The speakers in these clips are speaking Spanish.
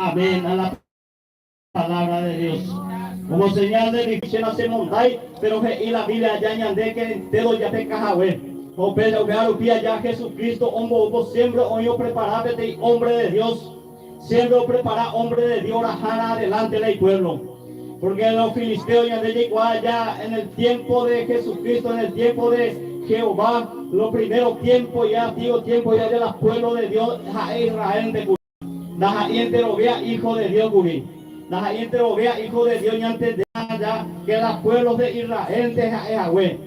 Amén a la palabra de Dios. Como señal de visión hacemos pero y la Biblia ya añade que entero ya te cajawe. O pero que ya Jesucristo, hombre, siempre hoy preparate hombre de Dios. Siempre prepara hombre de Dios, la adelante del pueblo. Porque los filisteos ya llegó allá en el tiempo de Jesucristo, en el tiempo de Jehová, los primeros tiempos ya, tío, tiempo ya de los pueblos de Dios, Israel de Daja entero vea hijo de Dios, Guri. Daja entero vea hijo de Dios, y antes de allá, que los pueblos de Israel de Yahweh.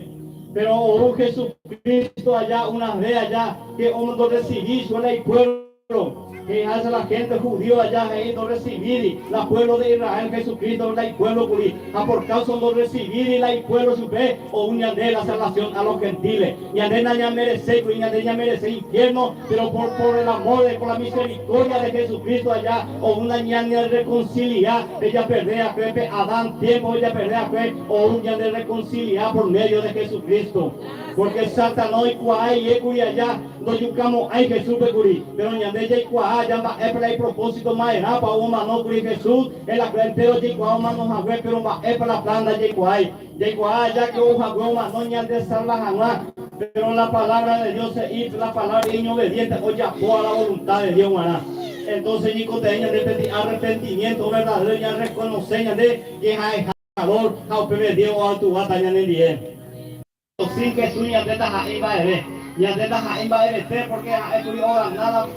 Pero oh Jesucristo allá, una vez allá, que hombre recibí, suena el pueblo. Que hace la gente judío allá ahí no recibir la pueblo de Israel Jesucristo la pueblo a por causa no recibir la pueblo su fe o una de la salvación a los gentiles y a ya merece y ya merece infierno pero por el amor por la misericordia de Jesucristo allá o una ña reconciliar ella perdea fe Adán tiempo ella perdea fe o una de reconciliar por medio de Jesucristo porque Satanás y cuay y allá no yucamos hay Jesús pero ña de ella ya es para el propósito más era para un mano por Jesús en la entero de igual mano jagué pero es para la planta de igual ya que un jagué mano ya de salva pero la palabra de Dios se hizo la palabra inobediente o ya fue a la voluntad de Dios hará entonces Nico tenía de arrepentimiento verdadero ya reconocer de que hay calor a primer Dios a tu batalla en el día sin que suya de esta ahí va a ver y a esta ahí va a ver porque nada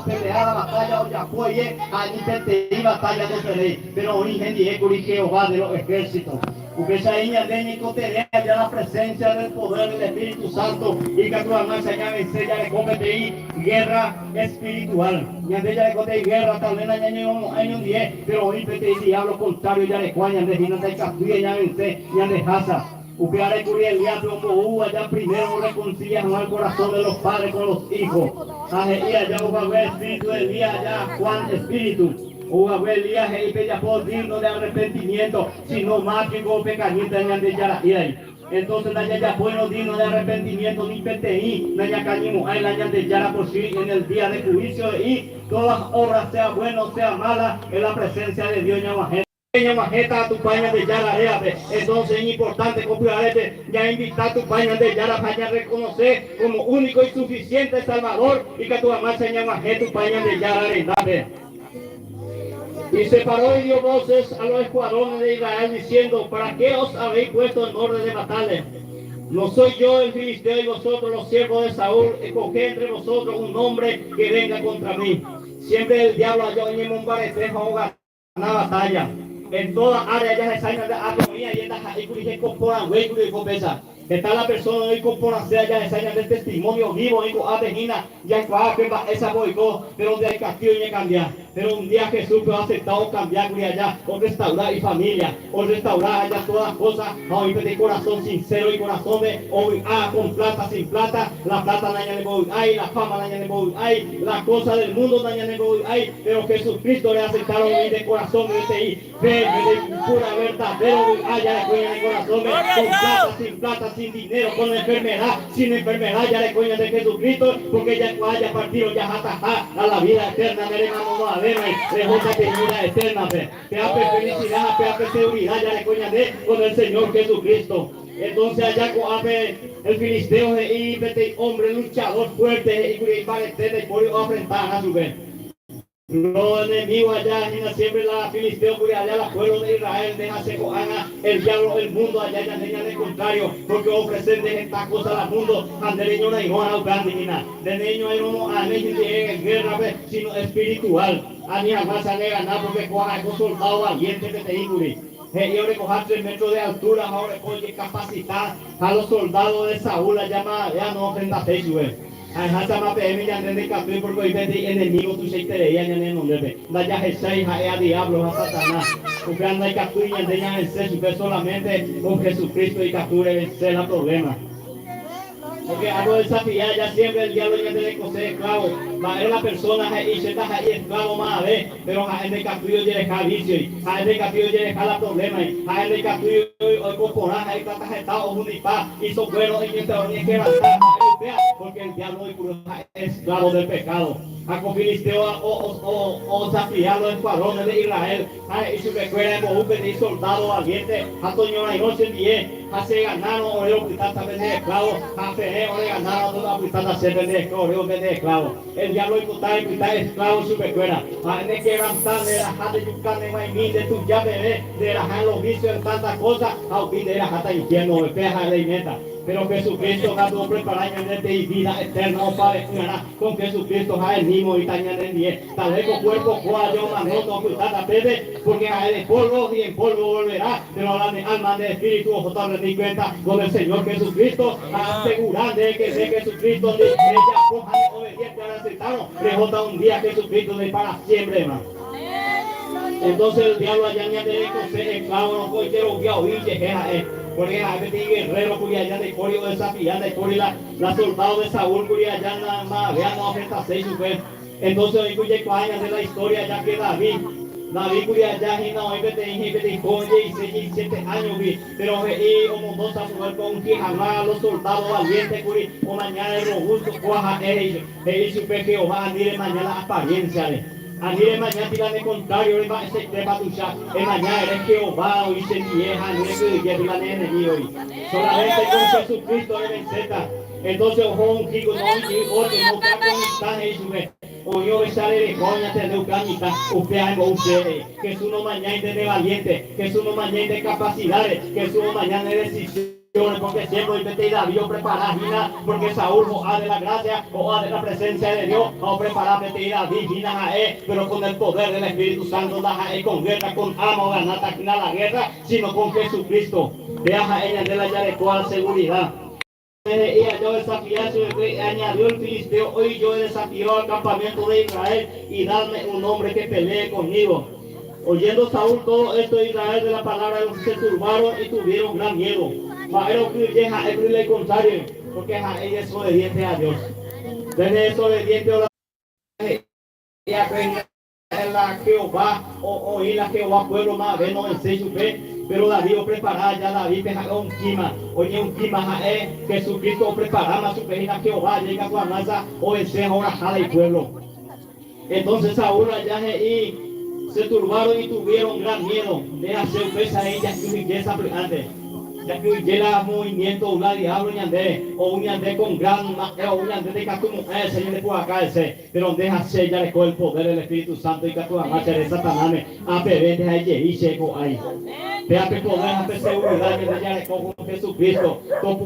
peleada batalla o ya apoye allí te batalla no se pero origen de Jehová de los ejércitos porque esa niña de Nico tenía ya la presencia del poder del Espíritu Santo y que tu alma se llama ya le compete guerra espiritual y ante ella le compete guerra tal vez año 10 pero hoy te diablo contrario ya le cuañan de final de captura ya vence ya de casa Upiare Curiel como allá primero reconcilian al corazón de los padres con los hijos. Allá va a ver espíritu del día allá Juan espíritu. O a ver día y ya por digno de arrepentimiento, sino más que golpe cañita en de yara entonces la ya bueno digno de arrepentimiento ni PTI, la ya cañimo hay la de yara por sí en el día de juicio y todas las obras sea bueno sea mala en la presencia de Dios y majeta a tu paña de yara entonces es importante ya invitar a tu paña de yara para reconocer como único y suficiente Salvador y que tu mamá se llama tu paña de yara y separó y dio voces a los escuadrones de Israel diciendo ¿para qué os habéis puesto en orden de matarle? No soy yo el filisteo y vosotros los siervos de Saúl escoged entre vosotros un hombre que venga contra mí siempre el diablo halló en un baretrejo o ganar batalla en toda área ya se sabe de armonía y esta y comporan güey y compesa está la persona hoy comporan sea ya se del testimonio vivo y con avegina ya que esa boicó pero donde hay castillo y cambiar pero un día Jesús ha aceptado cambiar y allá o restaurar y familia o restaurar allá todas las cosas hoy de corazón sincero y corazón de hoy con plata sin plata la plata naña de boy hay la fama naña de boy hay la cosa del mundo naña de boy hay pero Jesucristo le aceptaron y de corazón de fe de pura verdadero allá de corazón con plata sin dinero con enfermedad sin enfermedad ya de coña de Jesucristo porque ya haya partido ya a la vida eterna de hermano de vida eterna te hace felicidad te hace seguridad ya le coña de con el Señor Jesucristo entonces allá el filisteo y hombre luchador fuerte y para y por enfrentar a su vez los enemigos allá siempre la filisteo porque allá la pueblo de Israel deja seco el diablo el mundo allá ya tenía de contrario porque ofrecen de esta cosa al mundo ante niño no hay una de niño hay uno a niño que es guerra sino espiritual a ni jamás a ganar porque coja con soldado valiente que te digo yo recoger 3 metros de altura ahora puede capacitar a los soldados de Saúl allá no ofrenda fecho hasta más PM ya de capítulo porque hoy de enemigo tu se te ya en nombre la ya es a diablo a Satanás porque anda y captura de ya vencer solamente con Jesucristo y captura vencer el problema Porque algo desafiar, ya siempre el diablo ya tiene que ser esclavo. Es la persona y se está ahí esclavo más a ver, pero a el castillo ya deja vicio, a el castillo ya deja la problema, a el castillo hoy comporar, ahí trata de estar o unipar, hizo bueno y que te oye que porque el diablo es esclavo del pecado. A con filisteo o desafiar los escuadrones de Israel, y su recuerda en Bohúpe de soldado valiente, a Toño y noche bien, a se ganaron o el hospital también de esclavo, a Ferrer o le ganaron toda la hospital a ser de esclavo, el diablo y esclavo en su recuerda, a de quebrantar de la jata y yucán en Maimí, de tu llave de la jata los vicios de tantas cosas, a oír de la jata infierno, de peja de alimenta. Pero Jesucristo ha dado preparado en vida eterna, oh Padre, con Jesucristo a él mismo y también en 10. Tal vez con cuerpo cual yo más no ocultar a Pepe, porque a él es polvo y en polvo volverá. Pero a la alma de espíritu, ojo, tal vez cuenta con el Señor Jesucristo, asegurar de que de Jesucristo le coja obediente al aceptado, le jota un día Jesucristo de para siempre, hermano. Entonces el diablo allá añade que se esclavo no puede ser obviado y llega porque a veces guerrero cuya allá de Corio desafiante Corio la soldado de Saúl cuya allá nada más vean no afecta 6 su fe. Entonces hoy cuya años de la historia ya que David cuya allá y no hoy vete con 17 años pero y como dos a su con que jamás los soldados valientes cuya o mañana el robusto cuaja y su fe Jehová mire mañana apariencia Anire mañana tira de contrario, le va a ser de batuchar. Mañana eres Jehová, hoy se vieja, no es que ya tira de enemigo hoy. Solamente con Jesucristo le venceta. Entonces, ojo, un chico, no, un chico, otro, no está con tan y sube. O yo sale de coña, te de cañita, usted algo usted. Que es uno mañana de valiente, que es uno mañana de capacidades, que es uno mañana de decisión. Porque siempre y David preparar porque Saúl o ha de la gracia o ha de la presencia de Dios o preparar David pero con el poder del Espíritu Santo con guerra con amo ganar la guerra sino con Jesucristo deja ella de la Yarecoa seguridad ella yo desafié añadió el filisteo hoy yo desafío al campamento de Israel y dadme un hombre que pelee conmigo. Oyendo Saúl todo esto de Israel de la palabra de los que se turbaron y tuvieron gran miedo. Pero es el contrario, porque ella es obediente a Dios. Desde es obediente a la Jehová, o oír la Jehová, pueblo más, ve, no en su fe. Pero David o preparar, ya David deja un clima. Oye, un clima Jesucristo o preparar, su fe a Jehová, llega con la masa, o ese ahora jala el pueblo. Entonces Saúl allá y se turbaron y tuvieron gran miedo de hacer pesa a ella y riqueza antes. Ya que llega movimiento un diablo ñandé o un ñandé con gran o un ñandé de catumo señor de por acá ese pero deja ser ya le con el poder del Espíritu Santo y catumo marcha de Satanás a pedir de ahí y checo ahí déjate poder hacer seguridad que ya le con Jesucristo con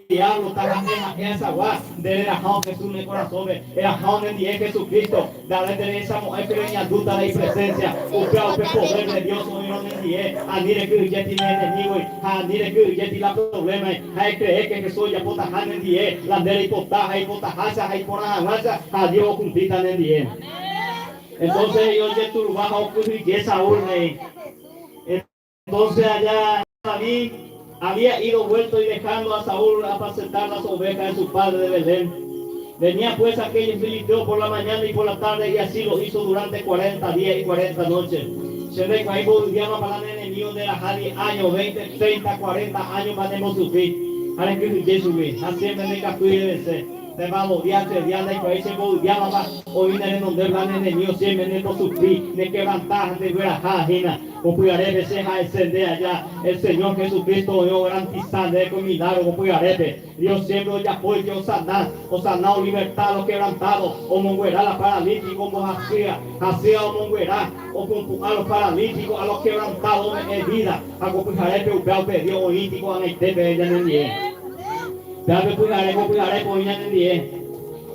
diablo está esa gua de la jao Jesús en el corazón de la jao en die Jesucristo dale de esa mujer pequeña duda de presencia usted poder de Dios hoy no en die a mire que ya tiene enemigo mire que ya tiene la problema hay creer que Jesús ya pota han en die la de potaja y potaja y por la masa a Dios cumplita en die entonces yo ya turbaba que Saúl entonces allá David había ido vuelto y dejando a Saúl apacentar las ovejas de su padre de Belén. Venía pues aquel filisteo por la mañana y por la tarde y así lo hizo durante 40 días y 40 noches. Se ve que ahí volvíamos para el enemigo de la Jali años, 20, 30, 40 años más de sufrir. Ahora que Jesús así en vez de capturar de vencer. Te va a odiar, te odiar, y por ahí se volviaba más. Hoy en el nombre del enemigo siempre de sufrir, de quebrantar, de ver a Jajina. O cuidaré se a encender allá. El Señor Jesucristo, yo garantizaré con milagro, o cuidaré. Dios siempre ya apoya, o sanar, o libertar, o quebrantado, o monguerá la paralítico, como hacía o monguerá, o con a los paralíticos, a los quebrantados en vida. A cuidaré, pero el pedido político, a meterme ella en el día.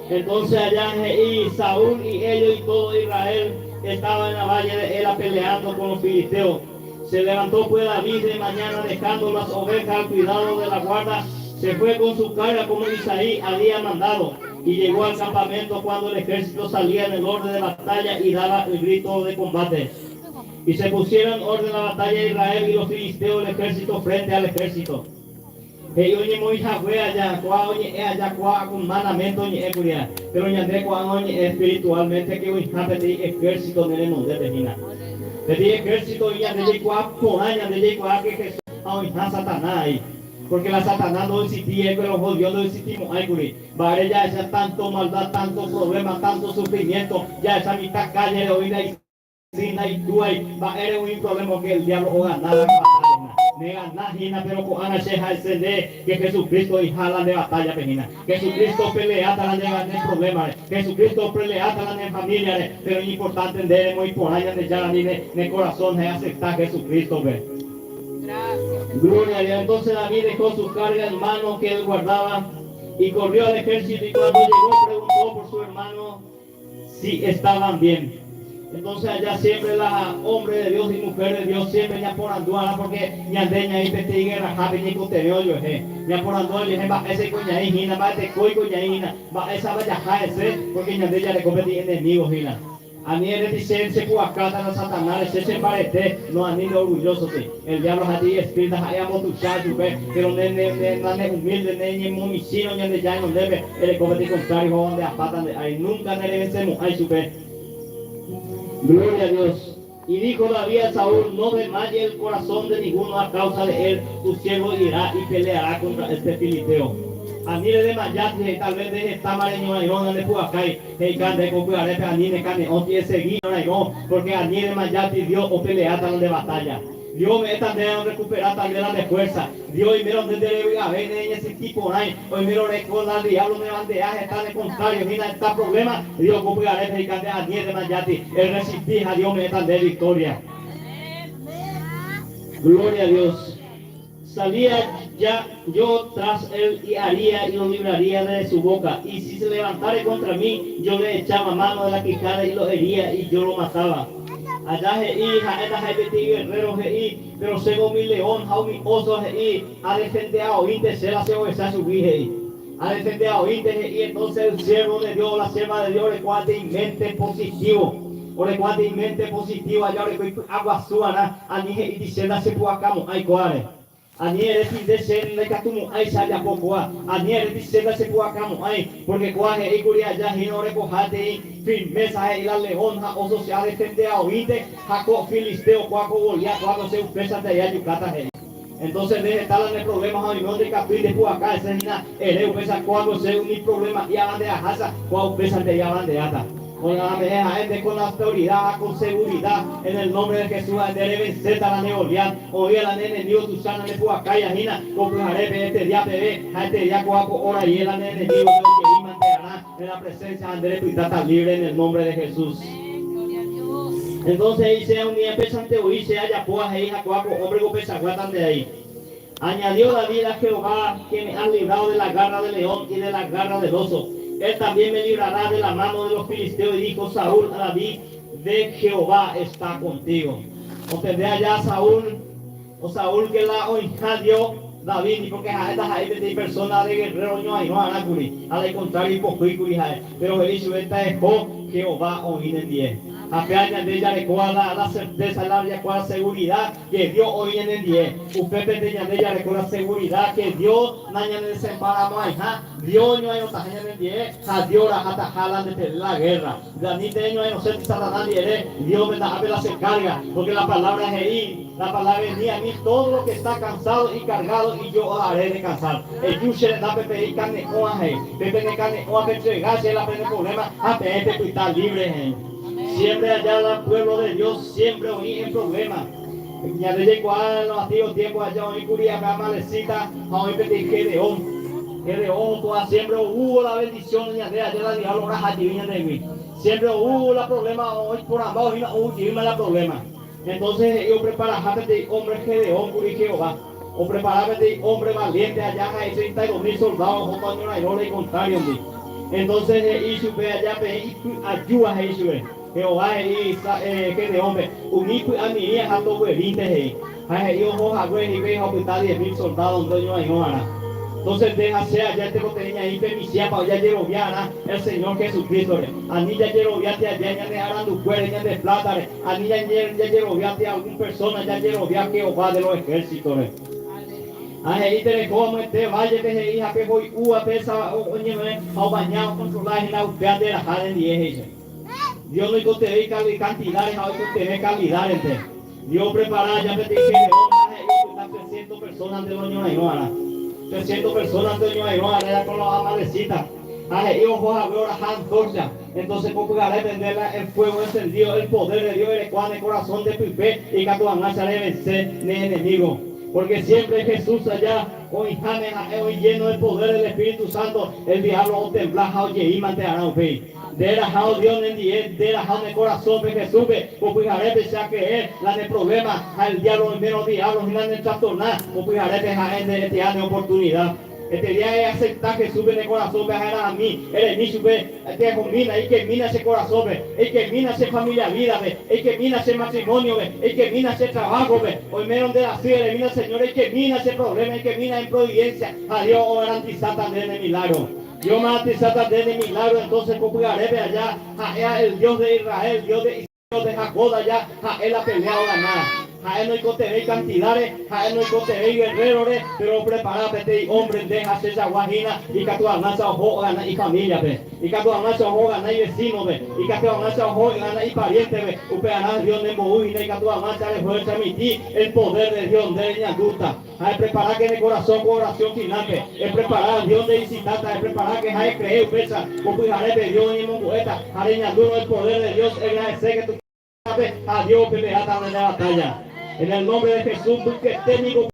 Entonces allá y Saúl y ellos y todo Israel estaban en la valle de Ela peleando con los filisteos. Se levantó pues David de mañana dejando las ovejas al cuidado de la guarda. Se fue con su carga como Isaí había mandado y llegó al campamento cuando el ejército salía en el orden de batalla y daba el grito de combate. Y se pusieron en orden de la batalla de Israel y los filisteos el ejército frente al ejército. Hey, oye, muy fue allá, oye, allá, con manamento, oye, pero ya de oye, espiritualmente, que hoy está de ejército de no de Regina. De ejército, ya de por años, de que Jesús, hoy está Satanás. Porque la Satanás no existía, pero los Dios no existimos. Ay, curi. Vale, ya esa tanto maldad, tanto problema, tanto sufrimiento, ya esa mitad calle de oída y sin ahí tú ahí, va eres un problema que el diablo o ganada me gana, pero con Ana Sheha que Jesucristo y jala de batalla, pejina. Jesucristo pelea la de problemas, Jesucristo pelea la de familia, pero es importante entender, muy por allá de ya de corazón, es aceptar a Jesucristo, ve. Gracias. Gloria a Dios. Entonces David dejó su carga en mano que él guardaba y corrió al ejército y cuando llegó preguntó por su hermano si estaban bien. Entonces allá siempre la hombre de Dios y mujer de Dios siempre ya por anduana porque ya deña y petigue rajabe ni conteo yo ya por anduana yo va ese coña hina va de coi coña hina va esa vaya ese porque ya deña le competí enemigos hina. A mí el dicen se puede acá a Satanás, se parece, no a mí orgulloso, sí. El diablo a ti espíritu, hay amo tu chacho, pero no es humilde, no es municipio, no es ya no debe, el comete contrario, donde apatan, ahí nunca le vencemos, ahí supe. Gloria a Dios. Y dijo David a Saúl, no desmaye el corazón de ninguno a causa de él, tu siervo irá y peleará contra este filisteo. A mí le desmayaste, tal vez de esta mareño no le puedo acá y cante con cuidado a mí le cante o tiene seguido porque a mí le desmayaste Dios o pelear tal de batalla. Dios me está de recuperar también la de fuerza. Dios y mira donde debe haber en ese tipo ahí. Hoy miro recordar al diablo me bandeaje, está de contrario, mira está problema. Dios cuidaré y cante a mí de desmayaste. El resistir a Dios me está de victoria. Gloria a Dios. Salía ya yo tras él y haría y lo libraría de su boca. Y si se levantara contra mí, yo le echaba mano de la quijada y lo hería y yo lo mataba. Allá hija, esta gente guerrero pero según mi león, jau mi oso a defender a oíste, se la se subir a defender a oíste y entonces el siervo de Dios, la sierva de Dios, le cuate y mente positivo. Ore cuate y mente positivo, allá le agua suana, a mi y dice se puede acá, hay cuare. Aniere de ser de catumo ay sale poco aniere dice se puede acá porque cuaje y curia ya no recojate firmeza y la leonja o social defende a oíste jaco filisteo cuaco Goliat cuando se pesa de allá yucata. Entonces debe estar en el problema a nivel de capítulo de Puacá esa es una ereu pesa cuando se un problema y a de ajasa cuando pesa de allá van de ata. Con la gente con la autoridad, con seguridad, en el nombre de Jesús, debe vencer a la neolian, oye la nene Dios, tu sana de Puacá y ajina, con este día bebé, a este día cuaco, hora y el nene Dios, que mantenerá en la presencia de Andrés y está libre en el nombre de Jesús. Entonces dice un día pesante o dice haya puas e hija cuaco, hombre que pesa guatan de ahí. Añadió David a Jehová que me ha librado de la garra del león y de la garra del oso. Él también me librará de la mano de los filisteos. Y dijo Saúl a David, de Jehová está contigo. O tendré allá Saúl, o Saúl que la oija dio David, y porque a estas hay de personas de guerrero no hay, no hará curi, al contrario, hipocrí, pero el hizo esta es Jehová oír en 10. Apenas de ella le la certeza, la seguridad que Dios hoy en el día. Usted de ella le la seguridad que Dios mañana se emparamos ahí. Dios no hay otra en el día. Dios la jata jala de la guerra. Danite no hay no sé si Satanás diere. Dios me da la se carga. Porque la palabra es ahí. La palabra es mía. A mí todo lo que está cansado y cargado y yo os haré descansar. El yuche le da pepe y carne oaje. Pepe de carne oaje entregarse la pena problema. A pepe tú estás libre. Siempre allá el pueblo de Dios, siempre oí en problemas. Ya desde cuando los antiguos tiempos allá oí curia malecita, oí pedir Gedeón, siempre hubo la bendición ya de allá la diablo raja divina de mí. Siempre hubo la problema, hoy por abajo y no hubo la problema. Entonces yo preparaba de hombre Gedeón, curia Jehová. O preparaba de hombre valiente allá hay 32,000 soldados, junto a una y contrario. Entonces hizo allá ayuda a eso. Jehová que de hombre, unico a mi hija, a todo el índice, yo voy y veo a 10,000 soldados, donde no hay nada. Entonces déjase allá te lo tenía ahí, permisia para allá llevar el Señor Jesucristo. A mí ya llevoviate allá, ya le harán tu cuerda, ya de plata, a mí ya llevoviate a alguna persona, ya llevoviate Jehová de los ejércitos. Ahí te como este valle que se hija que voy pesa oye me ha bañado controlar y la ustean de la jade ni es. Dios no te ve cantidades, ahora te ve calidades. Dios prepara ya te dije que 300 personas de doña Ainhoa. 300 personas de doña Ainhoa era con los amalecitas. Entonces, ¿cómo a vender el fuego encendido, el poder de Dios, el cual el corazón de Pipe y que tu amacha de vencer el enemigo? Porque siempre Jesús allá, hoy lleno del poder del Espíritu Santo, el diablo o temblaja oye y mantenerá un fe. De la jao Dios en de la jao de corazón de Jesús, pues haré pensar que es la de problema, al diablo en menos diablos y la de trastornar, pues haré pensar en este año de oportunidad. Este día es aceptar que sube en el corazón, a mí, el inicio, que combina, y que mina ese corazón, y que mina ese familia vida, y que mina ese matrimonio, y que mina ese trabajo, hoy menos de la ciudad, mina Señor, y que mina ese problema, y que mina en providencia, a Dios garantizar también el milagro. Dios garantizar también el milagro, entonces copiaré allá, a el Dios de Israel, Dios de Jacob allá, a él ha peleado ganar. A él no hay cotener cantidades, a él no hay cotener guerreros, pero prepárate, hombre, deja hacer esa guajina y que tu avanza ojo gana y familia, y que tu avanza ojo gana y vecino, y que tu avanza ojo gana y pariente, upeará Dios de Moúi, y que tu avanza le puede transmitir el poder de Dios de Ñaguta. Hay preparar que en el corazón con oración final, es preparar Dios de visitata, es preparar que hay creer, pesa, como haré de Dios y mongueta, haré Ñaguno el poder de Dios, agradecer que tu a Dios que te da en la batalla. En el nombre de Jesús, porque técnico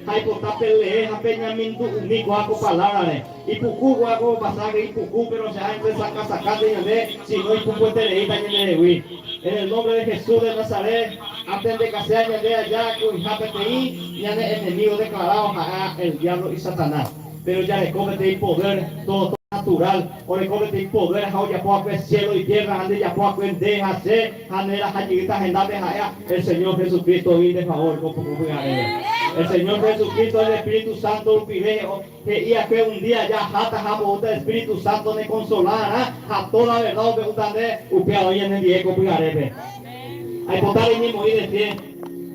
hay que pelear, peñamiento único, hago palabras, y pucu, hago pasaje, y pucu, pero se ha empezado a sacar de si no hay pucu, en el nombre de Jesús de Nazaret, antes de que sea de allá, que y ya el enemigo declarado a el diablo y Satanás, pero ya le comete el poder, todo natural, o le comete el poder, ya puede cielo y tierra, ande ya puede dejar ser, ande las ayuditas en el Señor Jesucristo vive de favor, el Señor Jesucristo, el Espíritu Santo, pide que ya que un día ya jata el Espíritu Santo me consolará a toda verdad que usted upea hoy en el día que pujaré. Hay que estar en mi morir de pie.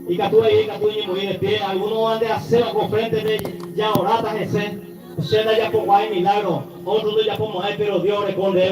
Y que tú ahí, que tú en mi morir de pie. Algunos han de hacer con frente de ya orata Jesús. Senda ya por guay milagro, otros ya por mujer, pero Dios responde